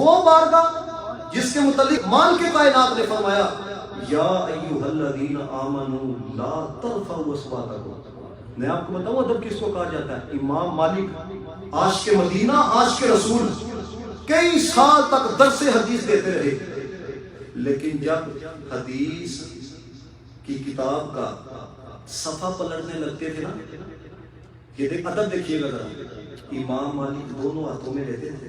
وہ بارگاہ جس کے متعلق مان کے کائنات نے فرمایا یا ایھا الذین آمنوا لا ترفعوا اصواتکم. میں آپ کو بتاؤں ادب کس کو کہا جاتا ہے؟ امام مالک عاشق مدینہ عاشق رسول کئی سال تک درس حدیث دیتے رہے، لیکن جب حدیث کی کتاب کا صفحہ پلٹنے لگتے تھے نا، یہ دیکھ ادب دیکھیے گا ذرا، امام مالک دونوں ہاتھوں میں لیتے تھے.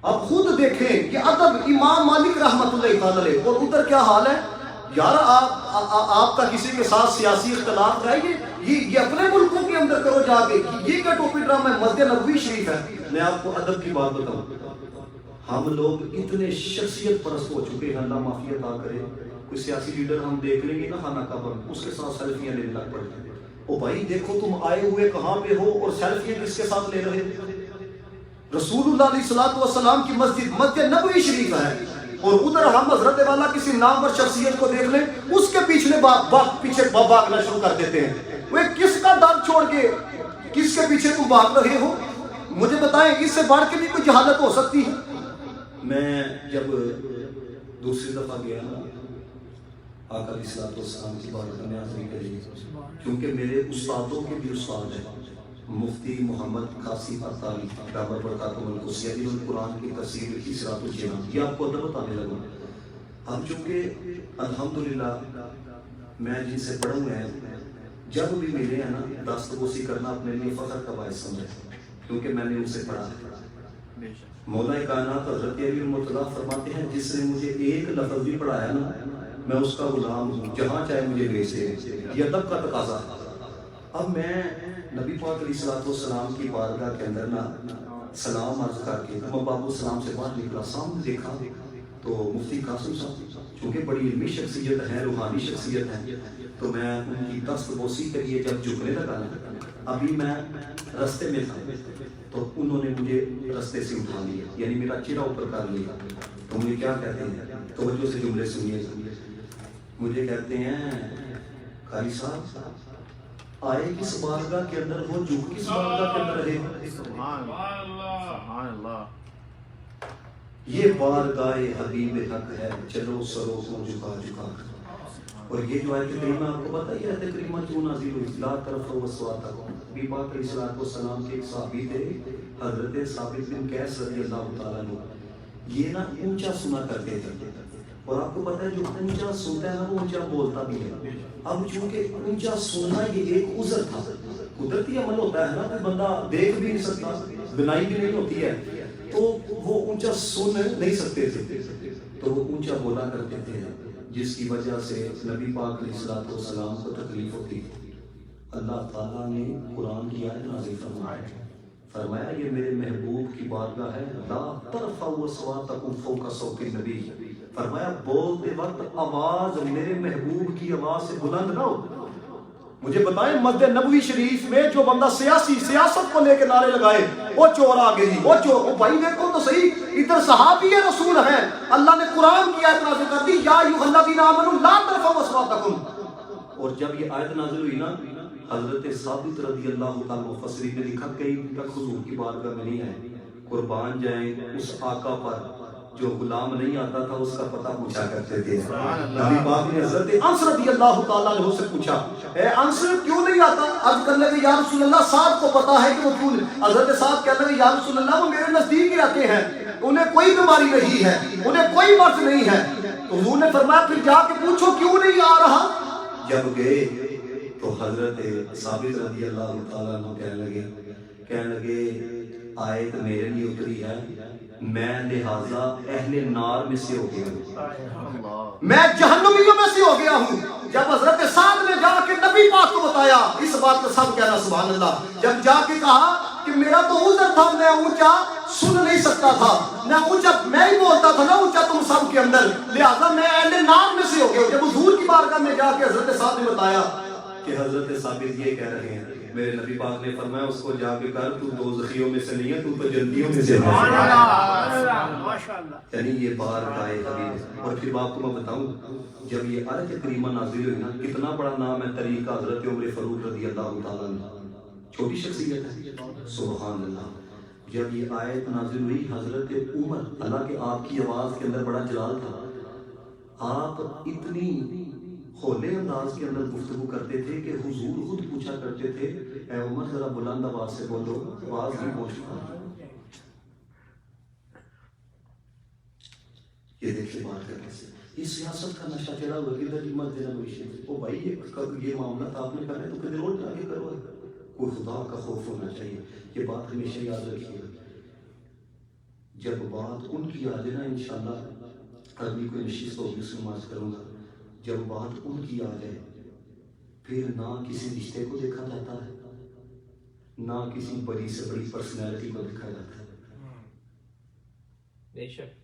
اب خود دیکھیں کہ ادب امام مالک رحمت اللہ تعالی علیہ، اور ادھر کیا حال ہے یار. آپ کا کسی کے ساتھ سیاسی اختلاف ہے، یہ اپنے ملکوں کے اندر کرو جا کے، یہ کیا ٹوپی ڈرامہ ہے؟ مسجد نبوی شریف ہے. میں آپ کو ادب کی بات بتاؤں، ہم لوگ اتنے شخصیت پرست ہو چکے ہیں، اللہ معافی عطا کرے. کوئی سیاسی لیڈر ہم دیکھ لیں گے نا خانہ کعبہ میں، اس کے ساتھ سیلفیاں لینے لگ پڑتے ہیں. او بھائی دیکھو تم آئے ہوئے کہاں پہ ہو اور سیلفیاں کس کے ساتھ لے رہے ہو؟ رسول اللہ علیہ السلام کی مسجد نبوی شریف ہے، اور ادھر ہم حضرت والا کسی نامور شخصیت کو دیکھ لیں، اس کے پیچھے بھاگنا شروع کر دیتے ہیں. وہ کس کا ڈر چھوڑ کے کس کے پیچھے تم بھاگ رہے ہو؟ مجھے بتائیں اس سے بڑھ کے بھی کوئی جہالت ہو سکتی ہے؟ میں جب دوسری دفعہ گیا نا آقا علیہ الصلوۃ والسلام کی بارگاہ میں حاضری کری، کیونکہ میرے استادوں کے بھی استاد ہیں مفتی محمد قاسم عطاری دامت برکاتہم القدسیہ، القرآن کی تفسیر کی صراط الجنان، یہ آپ کو ادب بتانے لگا. اب چونکہ الحمدللہ میں جن سے پڑھا ہوا ہے، جب بھی ملے ہیں نا دستبوسی کرنا اپنے لیے فخر کا باعث سمجھے، کیونکہ میں نے ان سے پڑھا. مولا کائنات حضرت علی المرتضیٰ فرماتے ہیں جس نے مجھے ایک لفظ بھی پڑھایا نا میں اس کا غلام ہوں، جہاں چاہے مجھے بھیج دے. یہ ادب کا تقاضا. اب میں نبی پاک علیہ الصلوۃ والسلام کی بارگاہ کے اندر نا سلام عرض کر کے میں باب السلام سے باہر نکلا، سامنے دیکھا تو مفتی قاسم صاحب چونکہ بڑی علمی شخصیت ہے، روحانی شخصیت ہے، تو میں ان کی دست بوسی کے لیے جب جھکنے لگا نا، ابھی میں رستے میں تھا تو انہوں نے مجھے رستے سے اٹھا لیا، یعنی میرا چہرہ اوپر کر لیا. تو مجھے کیا کہتے ہیں، توجہ سے جملے سنیے. مجھے کہتے ہیں قاری صاحب آئے کس بارگاہ کے اندر ہو، جھک کس بارگاہ کے اندر رہے. سبحان اللہ. یہ بارگاہ حبیب حق ہے، چلو سروں کو جھکا جھکا. اور یہ جو آیت کریمہ آپ کو پتہ ہے آیت کریمہ کیوں نازل ہوئی؟ لا ترفعوا اصواتکم. نبی پاک علیہ السلام کے ایک صحابی تھے حضرت ثابت بن قیس رضی اللہ تعالیٰ عنہ، یہ نا اونچا سنا کرتے تھے، اور آپ کو پتہ ہے جو اونچا سنتا ہے نا وہ اونچا بولتا بھی ہے. اب چونکہ اونچا سننا یہ ایک عذر تھا، قدرتی عمل ہوتا ہے نا، کوئی بندہ دیکھ بھی نہیں سکتا، بنائی بھی نہیں ہوتی ہے، تو وہ اونچا سن نہیں سکتے تھے تو وہ اونچا بولا کرتے تھے، جس کی وجہ سے نبی پاک علیہ الصلوۃ والسلام کو تکلیف ہوتی. اللہ تعالیٰ نے قرآن کی آیت نازل فرمایا یہ میرے محبوب کی بارگاہ ہے، لا ترفعوا اصواتکم فوق صوت النبی. فرمایا بولتے وقت آواز میرے محبوب کی آواز سے بلند نہ ہو. مجھے بتائیں مسجد نبوی شریف میں جو بندہ سیاست کو لے کے نعرے لگائے وہ چور آ گئی، وہ چور، وہ بھائی دیکھو تو صحیح، ادھر صحابی رسول ہیں، اللہ نے قرآن کی آیت نازل کر دی یا ایھا الذین آمنوا لا ترفعوا اصواتکم. اور جب یہ آیت نازل ہوئی نا حضرت ثابت رضی اللہ تعالیٰ مفسرین نے لکھا کئی تک حضور کی بارگاہ میں نہیں آئے. قربان جائیں اس آقا پر جو غلام نہیں آتا تھا اس کا پتہ پوچھا کرتے تھے. نبی پاک نے حضرت انس رضی اللہ تعالیٰ عنہ سے پوچھا اے انس کیوں نہیں آتا؟ عرض کرنے لگے یا رسول اللہ سعد کو پتا ہے کہ وہ کیوں نہیں. حضرت سعد کہنے لگے یا رسول اللہ وہ میرے نزدیک ہی رہتے ہیں، انہیں کوئی بیماری نہیں ہے، انہیں کوئی مرض نہیں ہے. تو حضور نے فرمایا پھر جا کے پوچھو کیوں نہیں آ رہا. جب گئے تو حضرت ثابت رضی اللہ تعالیٰ عنہ کہنے لگے آیت میرے لیے اتری ہے، میں لہٰذا اہل نار میں سے ہو گیا ہوں، میں جہنمیوں میں سے ہو گیا ہوں. جب حضرت سعد نے جا کے نبی پاک کو بتایا اس بات کا سب کہنا سبحان اللہ. جب جا کے کہا کہ میرا تو عذر تھا، میں اونچا سن نہیں سکتا تھا، میں اونچا میں ہی بولتا تھا نا اونچا تم سب کے اندر، لہٰذا میں اہل نار میں سے ہو گیا ہوں. جب حضور کی بارگاہ میں جا کے حضرت سعد نے بتایا کہ حضرت ثابت یہ کہہ رہے ہیں، میرے نبی پاک نے فرمایا اس کو جا کے کر تو دوزخیوں میں سے نہیں ہے، تو جنتیوں میں سے ہے. یعنی یہ بارگاہ حبیب. اور پھر آپ کو میں بتاؤں جب یہ آیت کریمہ نازل ہوئی نا کتنا بڑا نام ہے طریقہ حضرت عمر فاروق رضی اللہ تعالیٰ عنہ. چھوٹی شخصیت ہے. سبحان اللہ. جب یہ آیت نازل ہوئی حضرت عمر، حالانکہ آپ کی آواز کے اندر بڑا جلال تھا، آپ اتنی کھولے انداز کے اندر گفتگو کرتے تھے کہ حضور خود پوچھا کرتے تھے اے عمر ذرا بلند آواز سے بولو، آواز نہیں پہنچتا. یہ دیکھیں بات کرنے سے یہ سیاست کا نشہ چڑھا ہوا کہ ادھر مت دینا نوشی او بھائی یہ معاملات آپ نے کرنا ہے تو کدھر روڈ آگے کرو. کوئی خدا کا خوف ہونا چاہیے. یہ بات ہمیشہ یاد رکھیے. جب بات ان کی آ جائے نا انشاءاللہ اگلی کوئی نشست ہوگی اس میں بات کروں گا، جب بات ان کی آ جائے پھر نہ کسی رشتے کو دیکھا جاتا ہے نہ کسی بڑی سے بڑی پرسنالٹی کو دیکھا جاتا ہے. بے شک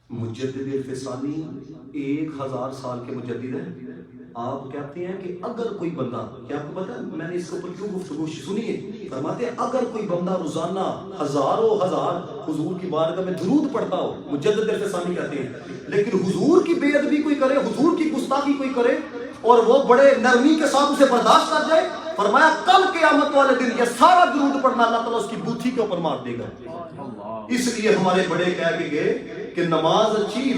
مجدد الفسانی 1000 سال کے مجدد ہیں. آپ کہتے ہیں کہ اگر کوئی بندہ، کیا آپ کو پتا ہے میں نے اس کے اوپر کیوں گفتگو سنیے، فرماتے ہیں اگر کوئی بندہ روزانہ ہزاروں ہزار حضور کی بارگاہ میں درود پڑھتا ہو، مجدد الفسانی کہتے ہیں، لیکن حضور کی بے ادبی کوئی کرے، حضور کی گستاخی کوئی کرے اور وہ بڑے نرمی کے ساتھ اسے برداشت کر جائے، فرمایا کل قیامت والے دن یہ سارا درود پڑھنا اللہ تعالیٰ اس کی بوتھی کے اوپر مار دے گا. اس لیے ہمارے بڑے کہہ کے گئے کہ نماز اچھی